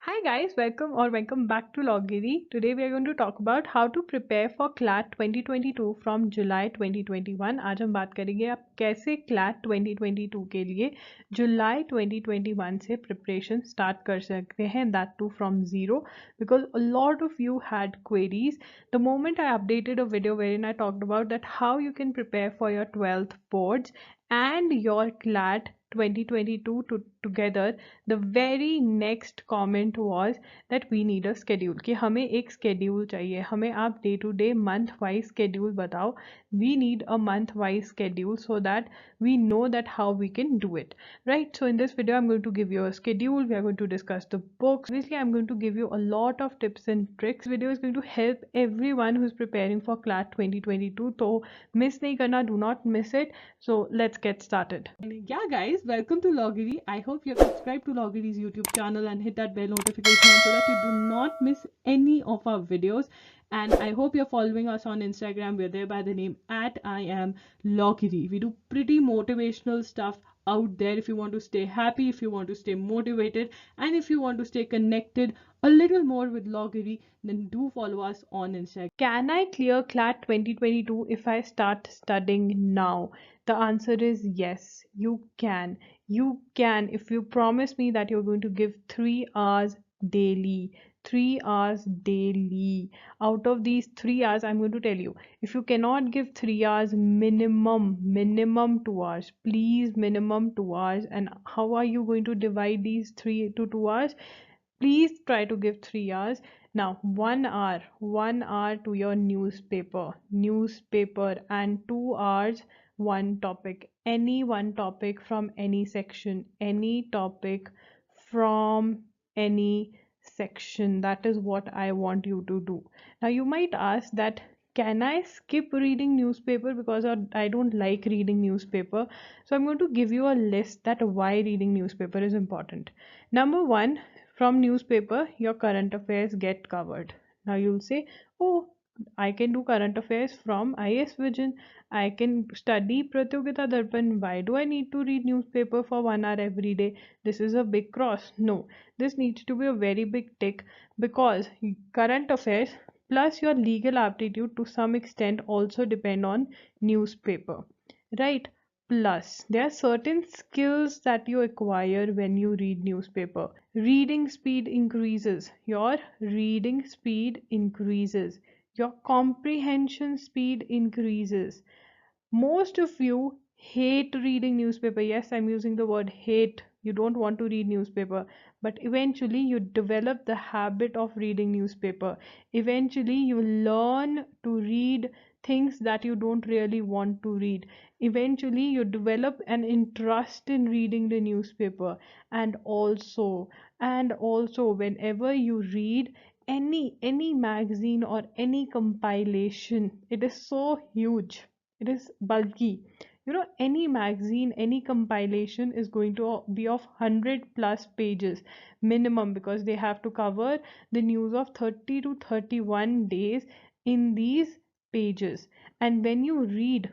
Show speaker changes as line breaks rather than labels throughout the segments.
Hi guys, welcome back to Giri. Today we are going to talk about how to prepare for CLAT 2022 from July 2021. आज हम बात करेंगे आप कैसे CLAT 2022 के लिए जुलाई 2021 से प्रिपरेशन स्टार्ट कर सकते हैं, that too from zero, because a lot of you had queries. The moment I updated a video wherein I talked about that how you can prepare for your 12th boards and your CLAT 2022 together, the very next comment was that we need a schedule कि हमें एक schedule चाहिए, हमें आप day to day month wise schedule बताओ. We need a month wise schedule so that we know that how we can do it, right? So in this video I'm going to give you a schedule. We are going to discuss the books. Obviously I'm going to give you a lot of tips and tricks. This video is going to help everyone who's preparing for CLAT 2022, so miss nahi karna, do not miss it. So let's get started. Yeah guys, welcome to Giri. I hope you have subscribed to Giri's YouTube channel and hit that bell notification so that you do not miss any of our videos. And I hope you're following us on Instagram. We're there by the name at I am Giri. We do pretty motivational stuff out there. If you want to stay happy, if you want to stay motivated, and if you want to stay connected a little more with Giri, then do follow us on Instagram. Can I clear CLAT 2022 if I start studying now? The answer is yes, you can. You can if you promise me that you're going to give 3 hours daily. 3 hours daily. Out of these 3 hours, I'm going to tell you, if you cannot give 3 hours, minimum 2 hours. Please, minimum 2 hours. And how are you going to divide these 3 to 2 hours? Please try to give 3 hours. Now 1 hour to your newspaper, and 2 hours one topic, any one topic from any section, any topic from any section. That is what I want you to do. Now you might ask that can I skip reading newspaper because I don't like reading newspaper. So I'm going to give you a list that why reading newspaper is important. Number one, from newspaper your current affairs get covered. Now you'll say, oh, I can do current affairs from IS Vision. I can study Pratyogita Darpan. Why do I need to read newspaper for 1 hour every day? This is a big cross. No, this needs to be a very big tick, because current affairs plus your legal aptitude to some extent also depend on newspaper, right? Plus, there are certain skills that you acquire when you read newspaper. Reading speed increases. Your reading speed increases. Your comprehension speed increases. Most of you hate reading newspaper. Yes, I'm using the word hate. You don't want to read newspaper, but eventually you develop the habit of reading newspaper. Eventually you learn to read things that you don't really want to read. Eventually you develop an interest in reading the newspaper. And also whenever you read any magazine or any compilation, it is so huge, it is bulky. Any magazine, any compilation is going to be of 100 plus pages minimum, because they have to cover the news of 30 to 31 days in these pages. And when you read,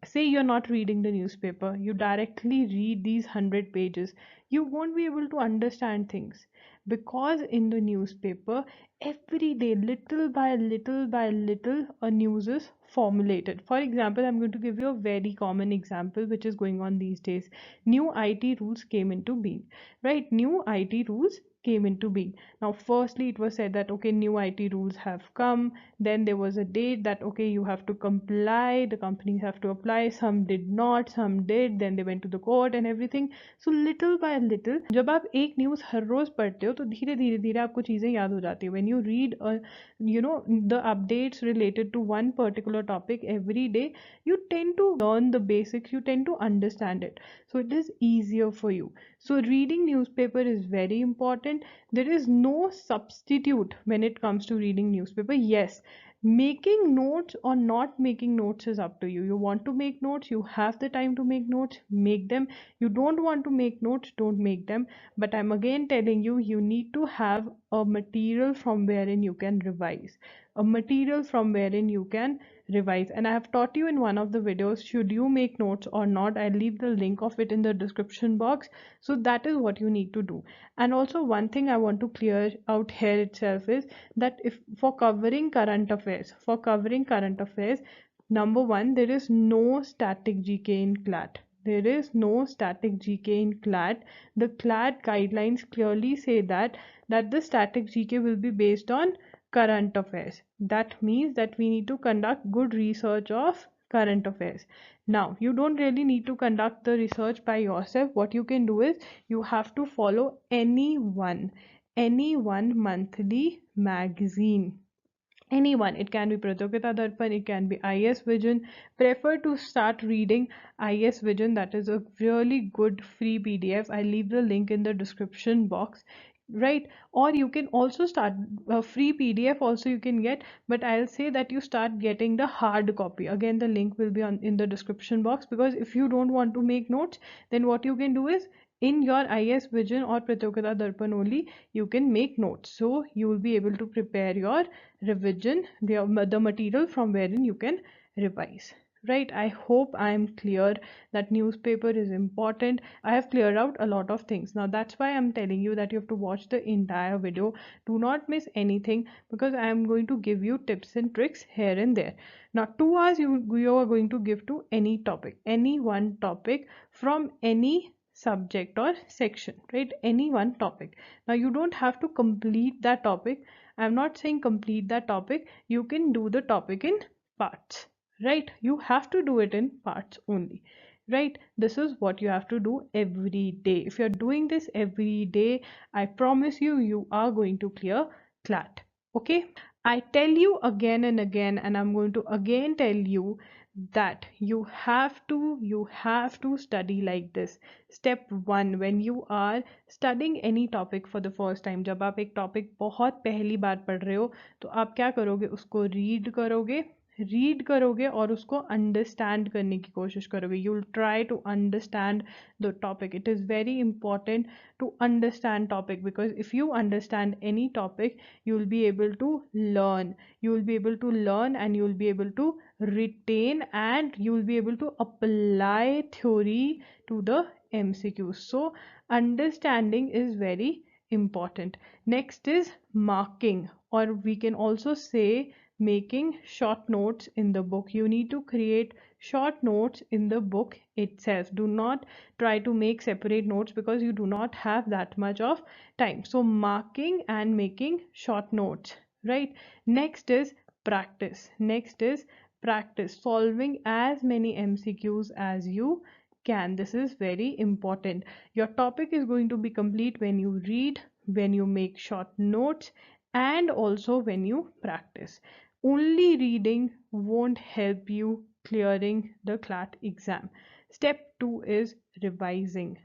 say you're not reading the newspaper, you directly read these 100 pages, you won't be able to understand things, because in the newspaper every day, little by little, a news is formulated. For example, I'm going to give you a very common example which is going on these days. New IT rules came into being, right? New IT rules came into being. Now firstly it was said that okay, new IT rules have come. Then there was a date that okay, you have to comply, the companies have to apply. Some did not, some did, then they went to the court and everything. So little by little, जब आप एक news हर रोज पढ़ते हो तो धीरे धीरे धीरे आपको चीज़ें याद हो जाती है. When you read the updates related to one particular topic every day, you tend to learn the basics, you tend to understand it, so it is easier for you. So reading newspaper is very important. There is no substitute when it comes to reading newspaper. Yes, making notes or not making notes is up to you. You want to make notes, you have the time to make notes, make them. You don't want to make notes, don't make them. But I'm again telling you, you need to have a material from wherein you can revise, a material from wherein you can revise. And I have taught you in one of the videos, should you make notes or not. I'll leave the link of it in the description box. So that is what you need to do. And also one thing I want to clear out here itself is that if for covering current affairs, number one, there is no static GK in CLAT. There is no static GK in CLAT. The CLAT guidelines clearly say that the static GK will be based on current affairs. That means that we need to conduct good research of current affairs. Now, you don't really need to conduct the research by yourself. What you can do is you have to follow any one monthly magazine. Anyone, it can be Pratyogita Darpan, it can be IS Vision. Prefer to start reading IS Vision. That is a really good free PDF. I'll leave the link in the description box, right? Or you can also start a free PDF also you can get, but I'll say that you start getting the hard copy. Again, the link will be on in the description box, because if you don't want to make notes, then what you can do is in your IS Vision or Pratyogita Darpan only you can make notes, so you will be able to prepare your revision, the material from wherein you can revise, right? I hope I am clear that newspaper is important. I have cleared out a lot of things. Now that's why I'm telling you that you have to watch the entire video. Do not miss anything, because I am going to give you tips and tricks here and there. Now 2 hours you are going to give to any topic, any one topic from any subject or section, right? Any one topic. Now you don't have to complete that topic. I'm not saying complete that topic. You can do the topic in parts, right? You have to do it in parts only, right? This is what you have to do every day. If you're doing this every day, I promise you, you are going to clear CLAT. Okay, I tell you again and again, and I'm going to again tell you that you have to study like this. Step 1, when you are studying any topic for the first time, जब आप एक topic बहुत पहली बार पढ़ रहे हो, तो आप क्या करोगे? उसको रीड करोगे और उसको अंडरस्टैंड करने की कोशिश करोगे. You will try to understand the topic. It is very important to understand topic, because if you understand any topic, you will be able to learn. And you will be able to retain, and you will be able to apply theory to the MCQs. So understanding is very important. Next is marking, or we can also say making short notes in the book. You need to create short notes in the book itself. Do not try to make separate notes, because you do not have that much of time. So marking and making short notes, right? Next is practice. Solving as many MCQs as you can. This is very important. Your topic is going to be complete when you read, when you make short notes, and also when you practice. Only reading won't help you clearing the CLAT exam. Step 2 is revising.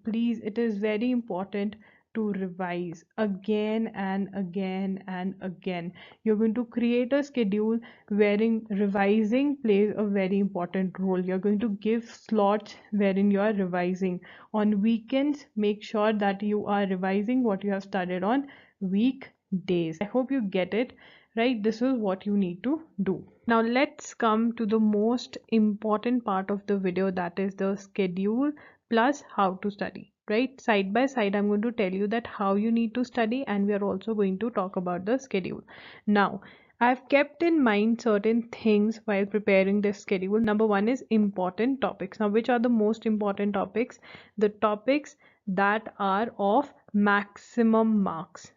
Please, it is very important to revise again and again and again. You're going to create a schedule wherein revising plays a very important role. You're going to give slots wherein you are revising. On weekends, make sure that you are revising what you have studied on weekdays. I hope you get it, right? This is what you need to do. Now let's come to the most important part of the video, that is the schedule plus how to study, right? Side by side, I'm going to tell you that how you need to study, and we are also going to talk about the schedule. Now, I've kept in mind certain things while preparing this schedule. Number 1 is important topics. Now, which are the most important topics? The topics that are of maximum marks.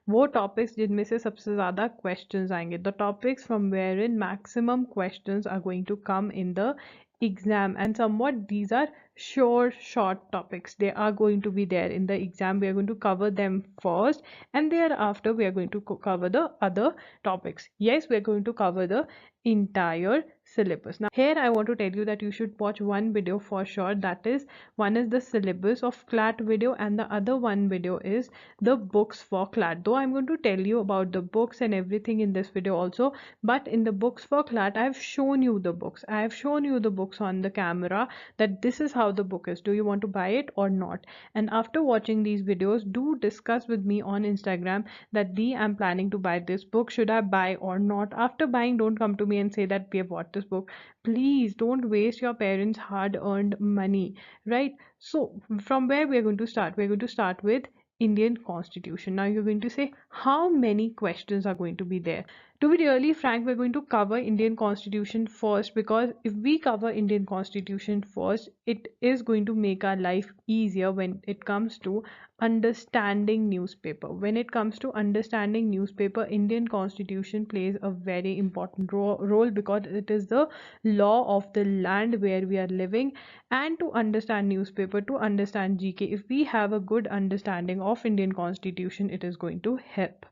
वो topics जिनमें से सबसे ज़्यादा questions आएंगे. The topics from wherein maximum questions are going to come in the exam, and somewhat these are short topics. They are going to be there in the exam. We are going to cover them first, and thereafter we are going to cover the other topics. Yes, we are going to cover the entire syllabus. Now here I want to tell you that you should watch one video for sure, that is, one is the syllabus of CLAT video and the other one video is the books for CLAT. Though I'm going to tell you about the books and everything in this video also, but in the books for CLAT I've shown you the books. I have shown you the books on the camera, that this is how the book is. Do you want to buy it or not? And after watching these videos, do discuss with me on Instagram that I'm planning to buy this book, should I buy or not? After buying, don't come to me and say that we have bought this book. Please don't waste your parents' hard earned money, right? So from where we're going to start? We're going to start with Indian Constitution. Now you're going to say, how many questions are going to be there? To be really frank, we're going to cover Indian Constitution first, because if we cover Indian Constitution first, it is going to make our life easier when it comes to understanding newspaper. When it comes to understanding newspaper, Indian Constitution plays a very important role, because it is the law of the land where we are living. And to understand newspaper, to understand GK, if we have a good understanding of Indian Constitution, it is going to help.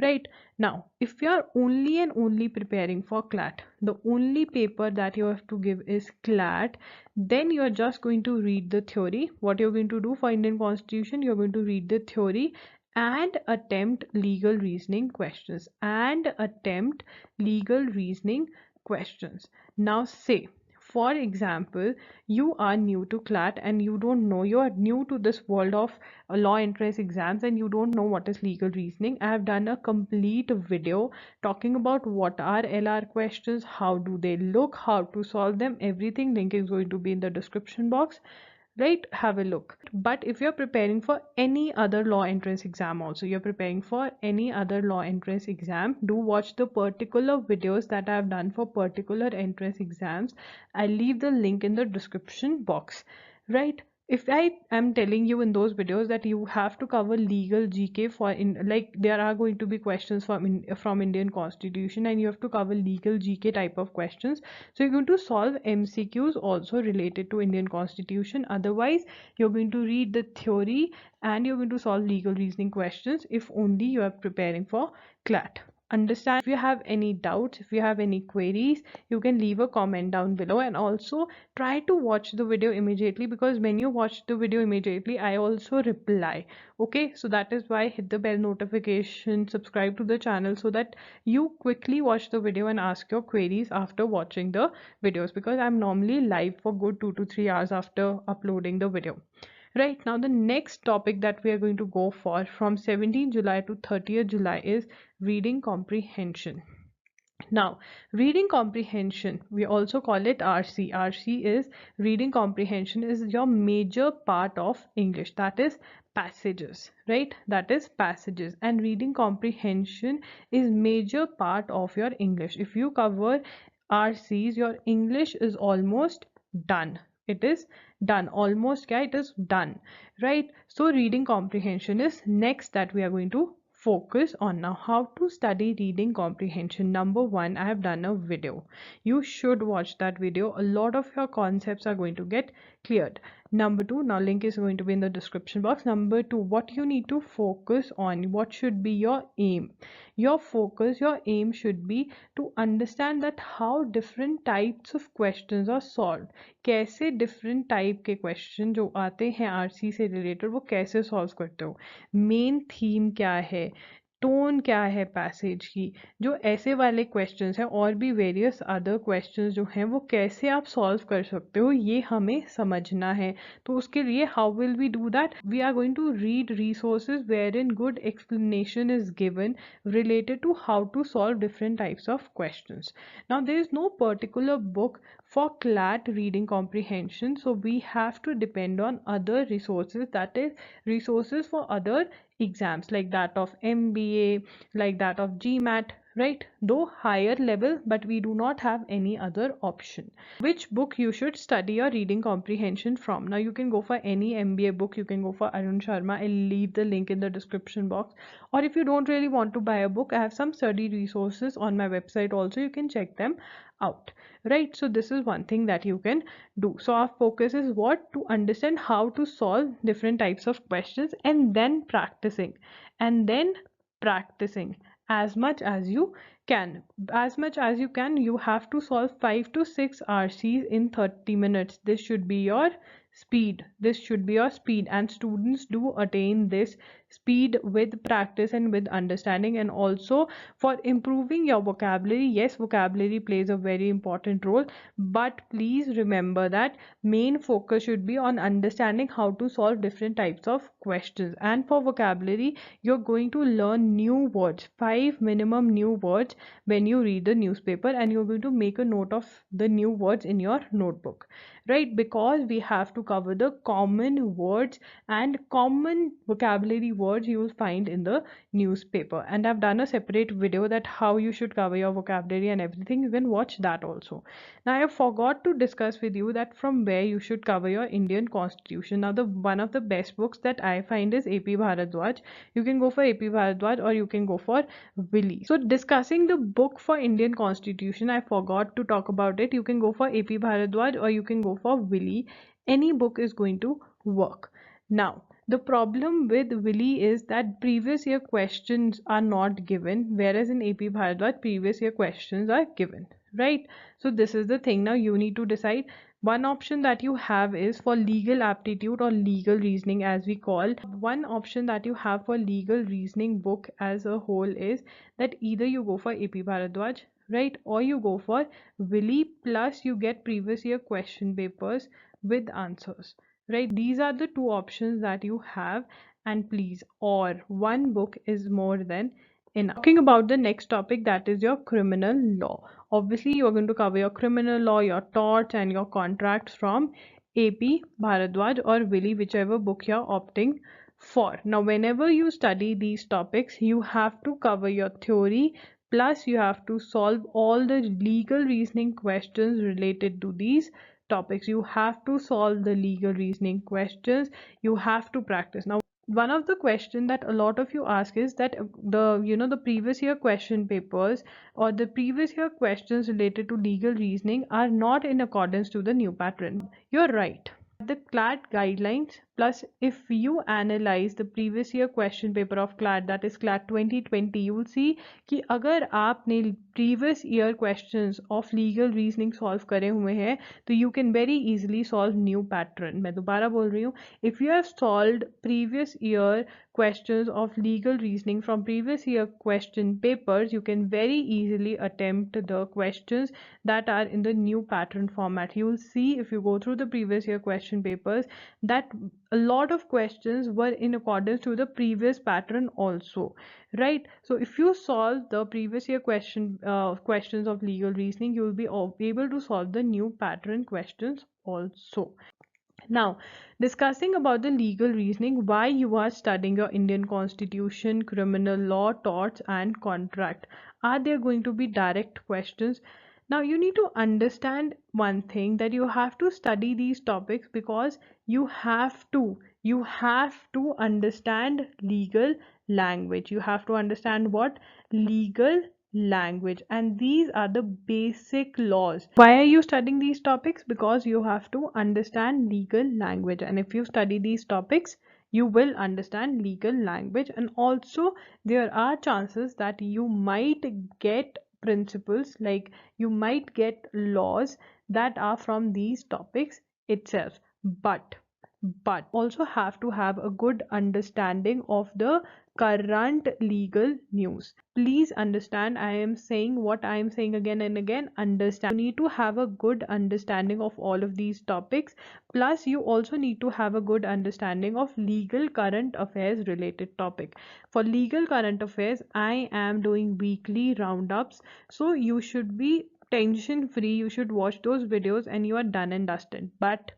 Right now, if you are only and only preparing for CLAT, the only paper that you have to give is CLAT, then you are just going to read the theory. What you're going to do for Indian Constitution, you're going to read the theory and attempt legal reasoning questions. Now say, for example, you are new to CLAT and you don't know, you are new to this world of law entrance exams and you don't know what is legal reasoning. I have done a complete video talking about what are LR questions, how do they look, how to solve them, everything. Link is going to be in the description box. Right, have a look. But if you're preparing for any other law entrance exam, also you're preparing for any other law entrance exam, do watch the particular videos that I've done for particular entrance exams. I'll leave the link in the description box. Right, if I am telling you in those videos that you have to cover legal GK for like there are going to be questions from Indian Constitution and you have to cover legal GK type of questions, so you're going to solve MCQs also related to Indian Constitution. Otherwise, you're going to read the theory and you're going to solve legal reasoning questions if only you are preparing for CLAT. Understand? If you have any doubts, if you have any queries, you can leave a comment down below, and also try to watch the video immediately, because when you watch the video immediately, I also reply. Okay, so that is why hit the bell notification, subscribe to the channel so that you quickly watch the video and ask your queries after watching the videos, because I'm normally live for good 2 to 3 hours after uploading the video. Right, now the next topic that we are going to go for from 17th July to 30th July is reading comprehension. Now, reading comprehension, we also call it RC. RC is reading comprehension, is your major part of English, that is passages, right? That is passages, and reading comprehension is major part of your English. If you cover RCs, your English is almost done. It is done almost. Yeah, it is done, right? So reading comprehension is next that we are going to focus on. Now, how to study reading comprehension? Number one, I have done a video. You should watch that video. A lot of your concepts are going to get cleared. Number two, now link is going to be in the description box. Number two, what you need to focus on, what should be your aim? Your focus, your aim should be to understand that how different types of questions are solved. कैसे different type के question जो आते हैं RC से related, वो कैसे solve करते हो, main theme क्या है, टोन क्या है पैसेज की, जो ऐसे वाले क्वेश्चंस हैं और भी वेरियस अदर क्वेश्चंस जो हैं वो कैसे आप सॉल्व कर सकते हो, ये हमें समझना है. तो उसके लिए how will we do that? We are going to read resources where in good explanation is given related to how to solve different types of questions. Now, there is no particular book for CLAT reading comprehension, so we have to depend on other resources, that is resources for other exams like that of MBA, like that of GMAT, right? Though higher level, but we do not have any other option. Which book you should study your reading comprehension from? Now you can go for any MBA book, you can go for Arun Sharma. I'll leave the link in the description box. Or if you don't really want to buy a book, I have some study resources on my website also, you can check them out, right? So this is one thing that you can do. So our focus is what? To understand how to solve different types of questions, and then practicing as much as you can, as much as you can, you have to solve 5 to 6 RCs in 30 minutes. This should be your speed. This should be your speed, and students do attain this speed with practice and with understanding. And also for improving your vocabulary, yes, vocabulary plays a very important role, but please remember that main focus should be on understanding how to solve different types of questions. And for vocabulary, you're going to learn new words, 5 minimum new words when you read the newspaper, and you're going to make a note of the new words in your notebook, right? Because we have to cover the common words and common vocabulary words you will find in the newspaper. And I've done a separate video that how you should cover your vocabulary and everything. You can watch that also. Now I forgot to discuss with you that from where you should cover your Indian Constitution. Now the one of the best books that I find is AP Bharadwaj. You can go for AP Bharadwaj or you can go for Willy. So discussing the book for Indian Constitution, I forgot to talk about it. You can go for AP Bharadwaj or you can go for Willy. Any book is going to work. Now the problem with Willy is that previous year questions are not given, whereas in AP Bharadwaj previous year questions are given, right? So this is the thing. Now you need to decide. One option that you have is for legal aptitude or legal reasoning, as we call. One option that you have for legal reasoning book as a whole is that either you go for AP Bharadwaj, right, or you go for Willy, plus you get previous year question papers with answers, right? These are the two options that you have, and please, or one book is more than enough. Talking about the next topic, that is your criminal law. Obviously you are going to cover your criminal law, your torts and your contracts from AP Bharadwaj or Willy, whichever book you're opting for. Now whenever you study these topics, you have to cover your theory, plus you have to solve all the legal reasoning questions related to these topics. You have to solve the legal reasoning questions. You have to practice. Now one of the question that a lot of you ask is that the previous year question papers or the previous year questions related to legal reasoning are not in accordance to the new pattern. You're right. The CLAT guidelines, plus if you analyze the previous year question paper of CLAT, that is CLAT 2020, you will see कि अगर आपने previous year questions of legal reasoning solve करे हुए हैं तो you can very easily solve new pattern. मैं दोबारा बोल रही हूँ, if you have solved previous year questions of legal reasoning from previous year question papers, you can very easily attempt the questions that are in the new pattern format. You will see if you go through the previous year question papers that a lot of questions were in accordance to the previous pattern also, right? So if you solve the previous year questions of legal reasoning, you will be able to solve the new pattern questions also. Now, discussing about the legal reasoning, why you are studying your Indian Constitution, criminal law, torts, and contract. Are there going to be direct questions? Now, you need to understand one thing, that you have to study these topics because you have to understand legal language. You have to understand what? Legal language, and these are the basic laws. Why are you studying these topics? Because you have to understand legal language, and if you study these topics you will understand legal language. And also there are chances that you might get principles, like you might get laws that are from these topics itself, but also have to have a good understanding of the current legal news. Please understand, I am saying what I am saying again and again. Understand, you need to have a good understanding of all of these topics, plus you also need to have a good understanding of legal current affairs related topic. For legal current affairs, I am doing weekly roundups, so you should be tension free. You should watch those videos and you are done and dusted. But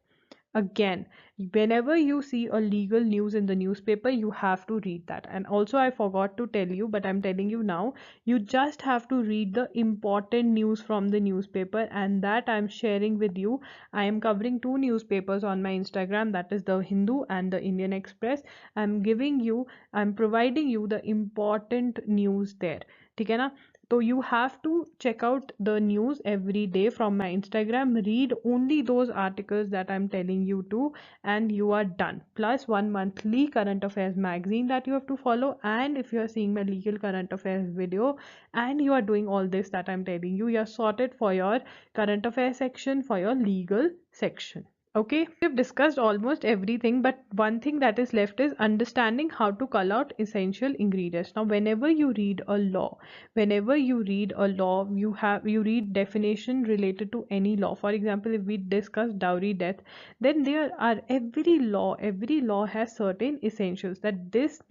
again, whenever you see a legal news in the newspaper, you have to read that. And also I forgot to tell you, but I'm telling you now, you just have to read the important news from the newspaper, and that I'm sharing with you. I am covering two newspapers on my Instagram, that is the Hindu and the Indian Express. I'm providing you the important news there. ठीक है ना? So you have to check out the news every day from my Instagram. Read only those articles that I'm telling you to, and you are done. Plus one monthly current affairs magazine that you have to follow. And if you are seeing my legal current affairs video and you are doing all this that I'm telling you, you're sorted for your current affairs section, for your legal section. Okay, we've discussed almost everything, but one thing that is left is understanding how to cull out essential ingredients. Now, whenever you read a law, you read definition related to any law. For example, if we discuss dowry death, then there are every law has certain essentials that this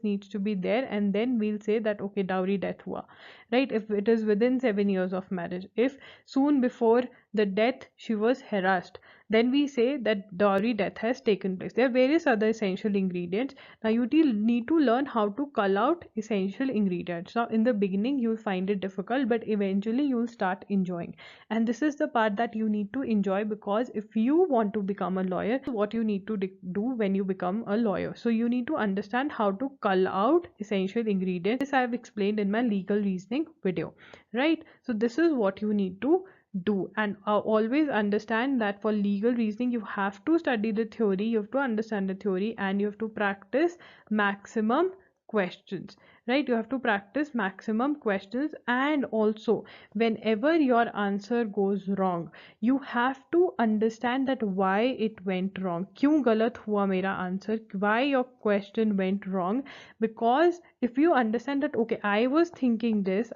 needs to be there, and then we'll say that okay, dowry death hua, right? If it is within 7 years of marriage, if soon before the death she was harassed, then we say that dowry death has taken place. There are various other essential ingredients. Now you need to learn how to cull out essential ingredients. Now in the beginning you'll find it difficult, but eventually you'll start enjoying. And this is the part that you need to enjoy, because if you want to become a lawyer, what you need to do when you become a lawyer. So you need to understand how to cull out essential ingredients. This I have explained in my legal reasoning video, right? So this is what you need to do. And always understand that for legal reasoning you have to study the theory, you have to understand the theory, and you have to practice maximum questions, right? You have to practice maximum questions. And also, whenever your answer goes wrong, you have to understand that why it went wrong. Kyun galat hua mera answer, why your question went wrong. Because if you understand that okay, I was thinking this,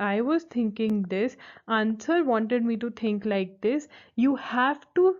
answer wanted me to think like this, you have to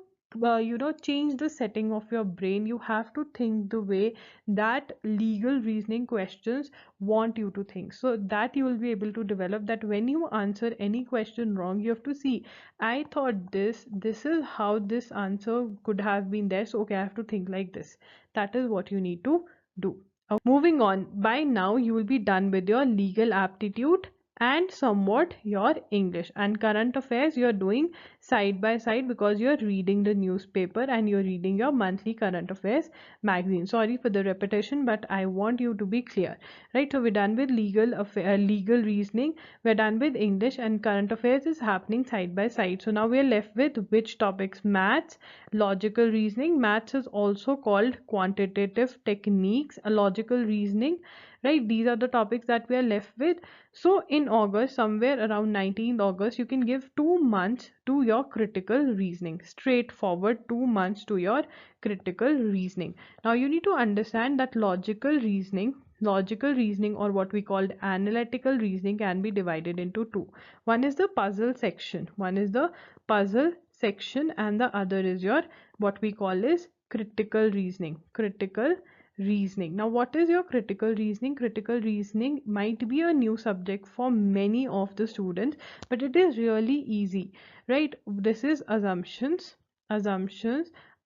change the setting of your brain. You have to think the way that legal reasoning questions want you to think, so that you will be able to develop that when you answer any question wrong, you have to see, I thought this is how this answer could have been there, so okay, I have to think like this. That is what you need to do. Moving on, by now you will be done with your legal aptitude and somewhat your English, and current affairs you're doing side by side because you're reading the newspaper and you're reading your monthly current affairs magazine. Sorry for the repetition, but I want you to be clear, right? So we're done with legal reasoning, we're done with English, and current affairs is happening side by side. So now we're left with which topics? Maths, logical reasoning. Maths is also called quantitative techniques, a logical reasoning, right? These are the topics that we are left with. So in August, somewhere around 19th August, you can give 2 months to your critical reasoning. Straightforward 2 months to your critical reasoning. Now you need to understand that logical reasoning, or what we called analytical reasoning, can be divided into two. One is the puzzle section, and the other is your what we call is critical reasoning. Now what is your critical reasoning? Critical reasoning might be a new subject for many of the students, but it is really easy, right? This is assumptions,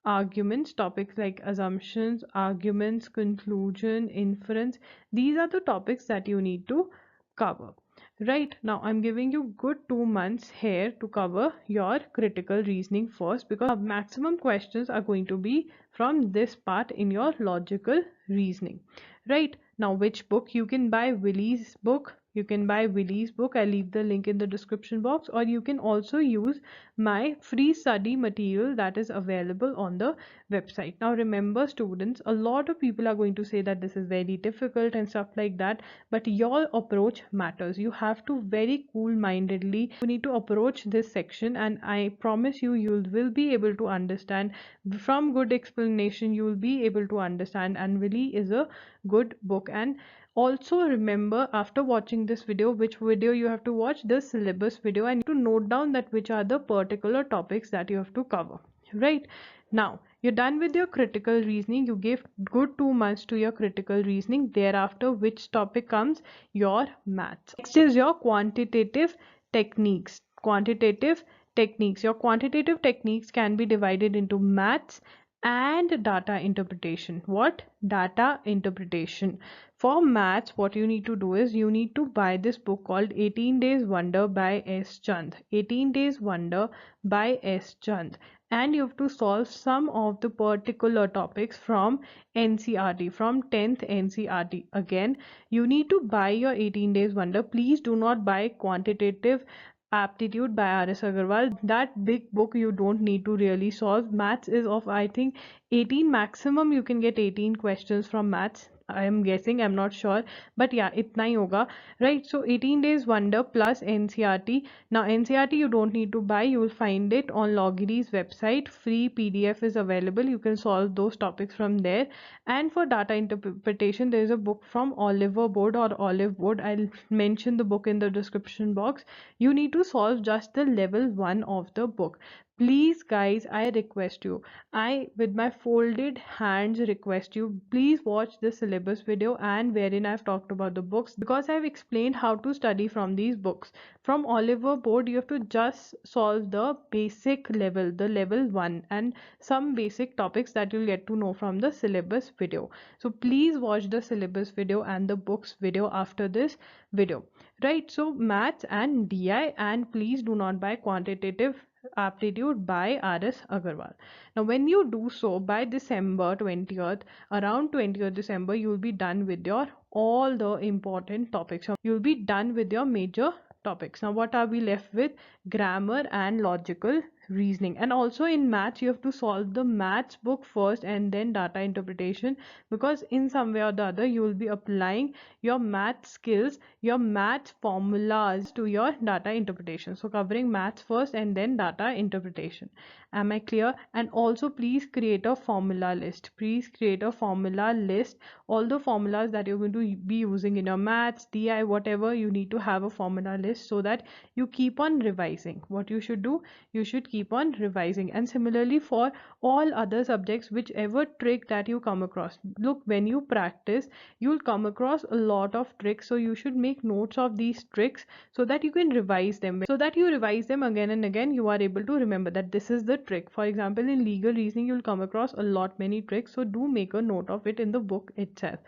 arguments, topics like assumptions, arguments, conclusion, inference. These are the topics that you need to cover. Right now, I'm giving you good 2 months here to cover your critical reasoning first, because maximum questions are going to be from this part in your logical reasoning. Right now, which book? You can buy Willie's book. I'll leave the link in the description box, or you can also use my free study material that is available on the website. Now remember students, a lot of people are going to say that this is very difficult and stuff like that, but your approach matters. You have to very cool-mindedly, you need to approach this section, and I promise you, you will be able to understand. From good explanation, you will be able to understand, and Willie is a good book. And also remember, after watching this video, which video you have to watch? The syllabus video, and to note down that which are the particular topics that you have to cover. Right now, you're done with your critical reasoning. You gave good 2 months to your critical reasoning. Thereafter, which topic comes? Your maths. Next is your quantitative techniques. Your quantitative techniques can be divided into maths and data interpretation. What? Data interpretation. For maths, what you need to do is you need to buy this book called 18 Days Wonder by S. Chand. 18 Days Wonder by S. Chand. And you have to solve some of the particular topics from NCRT, from 10th NCRT. Again, you need to buy your 18 Days Wonder. Please do not buy Quantitative Aptitude by R.S. Agarwal. That big book you don't need to really solve. Maths is of, I think, 18 maximum. You can get 18 questions from maths. I am guessing, I'm not sure, but yeah, itna hi hoga, right? So 18 Days Wonder plus NCRT. Now NCRT you don't need to buy. You will find it on Logiri's website. Free PDF is available. You can solve those topics from there. And for data interpretation, there is a book from Oliver Board or Olive Board. I'll mention the book in the description box. You need to solve just the level 1 of the book. Please guys, I request you, I with my folded hands request you, please watch the syllabus video and wherein I've talked about the books, because I've explained how to study from these books. From Oliver Board you have to just solve the basic level, the level 1, and some basic topics that you'll get to know from the syllabus video. So please watch the syllabus video and the books video after this video, right? So maths and DI, and please do not buy Quantitative Aptitude by R.S. Agarwal. Now when you do so by December 20th, around 20th December, you will be done with your all the important topics. You'll be done with your major topics. Now what are we left with? Grammar and logical reasoning. And also in maths you have to solve the maths book first and then data interpretation, because in some way or the other you will be applying your math skills, your math formulas to your data interpretation. So covering maths first and then data interpretation. Am I clear? And also please create a formula list. Please create a formula list. All the formulas that you're going to be using in your maths, DI, whatever, you need to have a formula list so that you keep on revising. What you should do, you should keep on revising. And similarly for all other subjects, whichever trick that you come across, look, when you practice you'll come across a lot of tricks, so you should make notes of these tricks so that you can revise them. So that you revise them again and again, you are able to remember that this is the trick. For example, in legal reasoning you'll come across a lot many tricks, so do make a note of it in the book itself.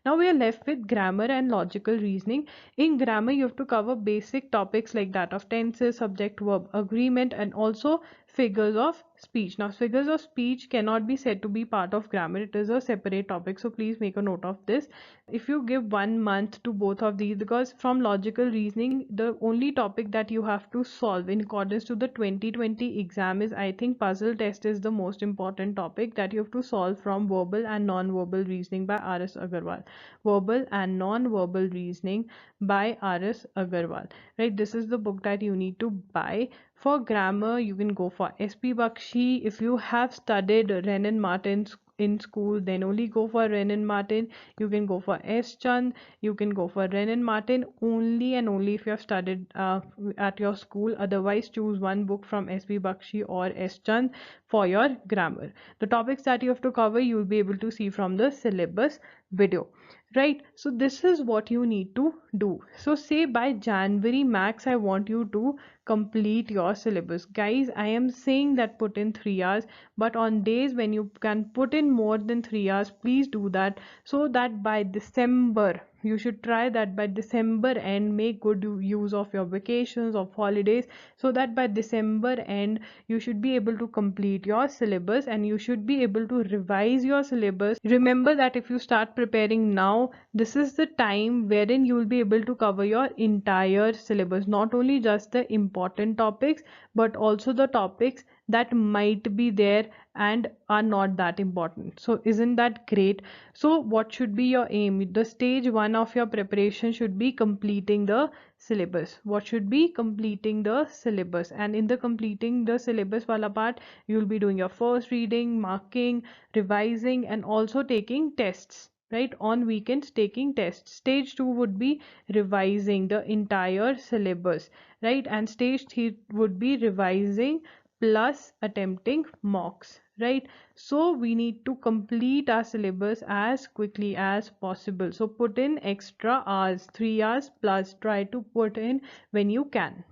Now we are left with grammar and logical reasoning. In grammar you have to cover basic topics like that of tenses, subject verb agreement, and also figures of speech. Now figures of speech cannot be said to be part of grammar, it is a separate topic, so please make a note of this. If you give 1 month to both of these, because from logical reasoning the only topic that you have to solve in accordance to the 2020 exam is, I think, puzzle test is the most important topic that you have to solve from verbal and non-verbal reasoning by R.S. Agarwal. Verbal and non-verbal reasoning by R.S. Agarwal, right? This is the book that you need to buy. For grammar you can go for S.P. Bakshi. If you have studied Renan Martin in school, then only go for Renan Martin. You can go for S. Chand, you can go for Renan Martin only and only if you have studied at your school. Otherwise choose one book from S.P. Bakshi or S. Chand for your grammar. The topics that you have to cover you will be able to see from the syllabus video, right? So this is what you need to do. So say by January max I want you to complete your syllabus. Guys, I am saying that put in 3 hours, but on days when you can put in more than 3 hours, please do that, so that by December, you should try that by December end, make good use of your vacations, of holidays, so that by December end you should be able to complete your syllabus and you should be able to revise your syllabus. Remember that if you start preparing now, this is the time wherein you will be able to cover your entire syllabus, not only just the important topics but also the topics that might be there and are not that important. So isn't that great? So what should be your aim? The stage 1 of your preparation should be completing the syllabus. What should be? Completing the syllabus. And in the completing the syllabus wala part, you will be doing your first reading, marking, revising, and also taking tests, right? On weekends taking tests. Stage 2 would be revising the entire syllabus, right? And stage 3 would be revising plus attempting mocks, right? So we need to complete our syllabus as quickly as possible. So put in extra hours, 3 hours plus, try to put in when you can.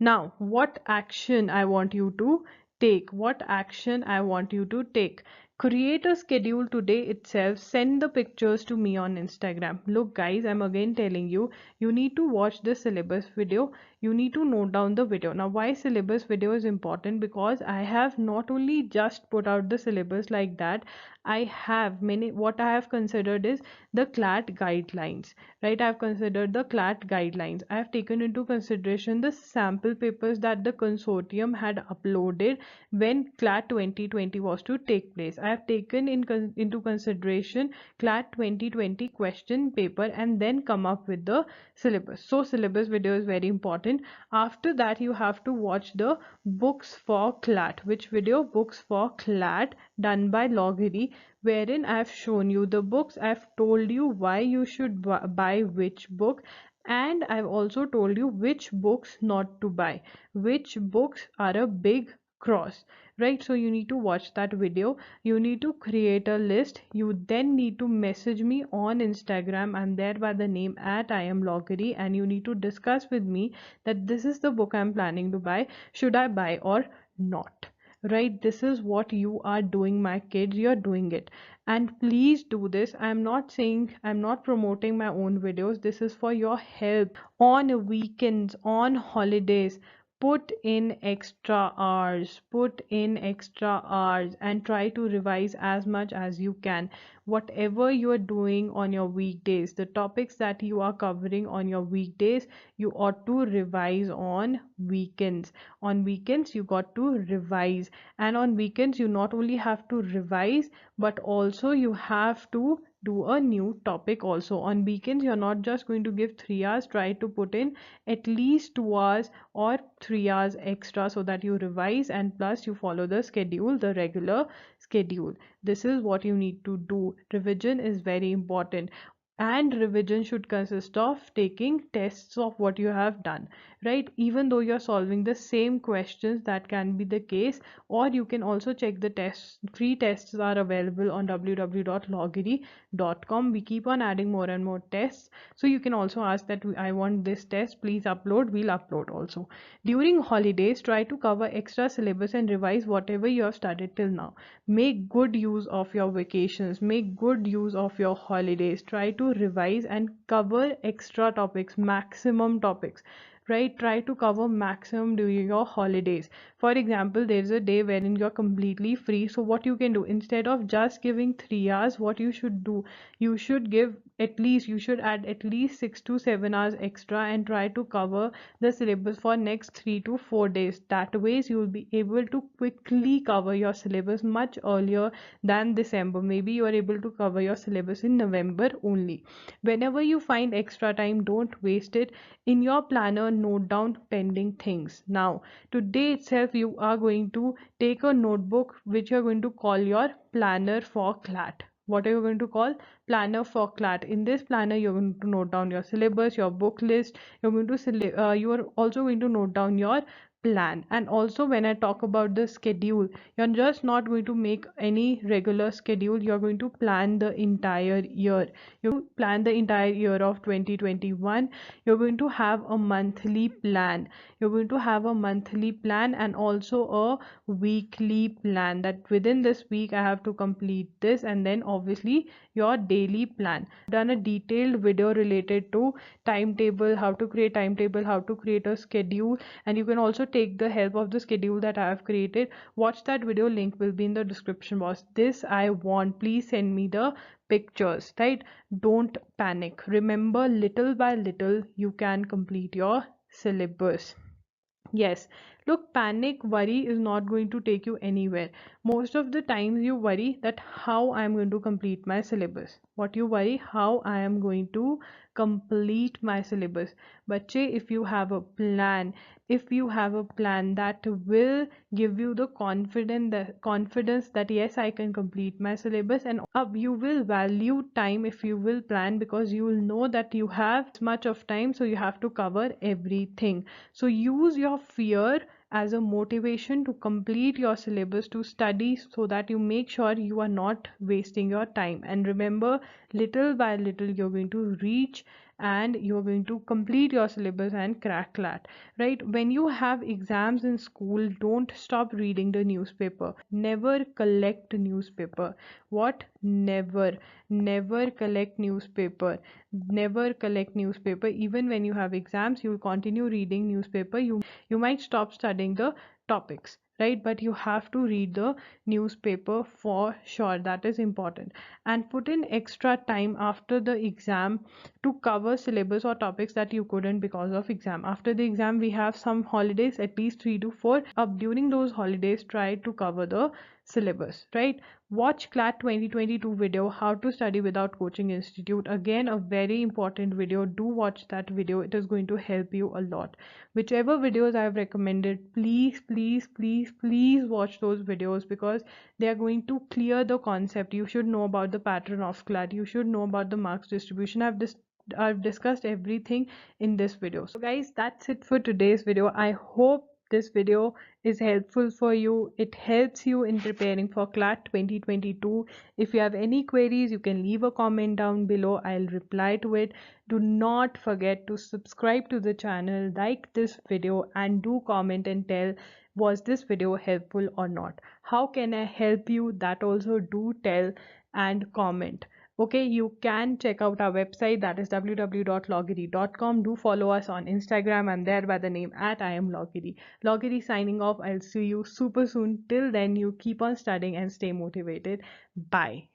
Now what action I want you to take? What action I want you to take? Create a schedule today itself. Send the pictures to me on Instagram. Look guys, I'm again telling you, you need to watch the syllabus video. You need to note down the video. Now why syllabus video is important? Because I have not only just put out the syllabus like that, I have many, what I have considered is the CLAT guidelines, right? I have considered the CLAT guidelines. I have taken into consideration the sample papers that the consortium had uploaded when CLAT 2020 was to take place. I have taken into consideration CLAT 2020 question paper and then come up with the syllabus. So syllabus video is very important. After that, you have to watch the books for CLAT. Which video? Books for CLAT, done by Giri, wherein I have shown you the books. I have told you why you should buy which book, and I've also told you which books not to buy, which books are a big cross, right? So you need to watch that video. You need to create a list. You then need to message me on Instagram. I'm there by the name at I am Loggery, and you need to discuss with me that this is the book I'm planning to buy. Should I buy or not? Right, this is what you are doing, my kids. You're doing it, and please do this. I'm not saying, I'm not promoting my own videos. This is for your help. On weekends, on holidays, put in extra hours, put in extra hours, and try to revise as much as you can. Whatever you are doing on your weekdays, the topics that you are covering on your weekdays, you ought to revise on weekends. On weekends you got to revise, and on weekends you not only have to revise, but also you have to do a new topic also. On weekends you're not just going to give 3 hours, try to put in at least 2 hours or 3 hours extra, so that you revise and plus you follow the schedule, the regular schedule. This is what you need to do. Revision is very important, and revision should consist of taking tests of what you have done, right? Even though you're solving the same questions, that can be the case. Or you can also check the tests. Free tests are available on www.loggery.com. We keep on adding more and more tests, so you can also ask that I want this test, please upload. We'll upload also. During holidays, try to cover extra syllabus and revise whatever you have studied till now. Make good use of your vacations, make good use of your holidays. Try to revise and cover extra topics, maximum topics, right? Try to cover maximum during your holidays. For example, there is a day wherein you're completely free, so what you can do, instead of just giving 3 hours, what you should do, you should give at least, you should add at least 6 to 7 hours extra and try to cover the syllabus for next 3 to 4 days. That ways you will be able to quickly cover your syllabus much earlier than December. Maybe you are able to cover your syllabus in November only. Whenever you find extra time, don't waste it. In your planner, note down pending things. Now today itself you are going to take a notebook which you are going to call your planner for CLAT. What are you going to call? Planner for CLAT. In this planner you're going to note down your syllabus, your book list. You're going to you are also going to note down your plan. And also, when I talk about the schedule, you're just not going to make any regular schedule. You're going to plan the entire year. You plan the entire year of 2021. You're going to have a monthly plan. You're going to have a monthly plan and also a weekly plan, that within this week I have to complete this, and then obviously your daily plan. I've done a detailed video related to timetable, how to create timetable, how to create a schedule, and you can also take the help of the schedule that I have created. Watch that video, link will be in the description box. This I want, please send me the pictures, right? Don't panic. Remember, little by little you can complete your syllabus. Yes, look, panic, worry is not going to take you anywhere. Most of the times you worry that how I am going to complete my syllabus. What you worry, how I am going to complete my syllabus. But if you have a plan, if you have a plan that will give you the confidence that yes, I can complete my syllabus, and you will value time if you will plan, because you will know that you have much of time, so you have to cover everything. So use your fear as a motivation to complete your syllabus, to study, so that you make sure you are not wasting your time. And remember, little by little you're going to reach and you're going to complete your syllabus and crack CLAT, right? When you have exams in school, don't stop reading the newspaper. Never collect newspaper. What? Never collect newspaper. Never collect newspaper. Even when you have exams, you continue reading newspaper. You might stop studying the topics, right? But you have to read the newspaper for sure. That is important. And put in extra time after the exam to cover syllabus or topics that you couldn't because of exam. After the exam, we have some holidays, at least 3 to 4. During those holidays, try to cover the syllabus, right? Watch CLAT 2022 video, how to study without coaching institute. Again, a very important video. Do watch that video. It is going to help you a lot. Whichever videos I have recommended, please watch those videos, because they are going to clear the concept. You should know about the pattern of CLAT. You should know about the marks distribution. I've discussed everything in this video. So guys, that's it for today's video. I hope this video is helpful for you. It helps you in preparing for CLAT 2022. If you have any queries, you can leave a comment down below. I'll reply to it. Do not forget to subscribe to the channel, like this video, and do comment and tell, was this video helpful or not? How can I help you? That also do tell and comment. Okay, you can check out our website, that is www.logiri.com. Do follow us on Instagram. I'm there by the name at I am Logiri. Logiri signing off. I'll see you super soon. Till then, you keep on studying and stay motivated. Bye.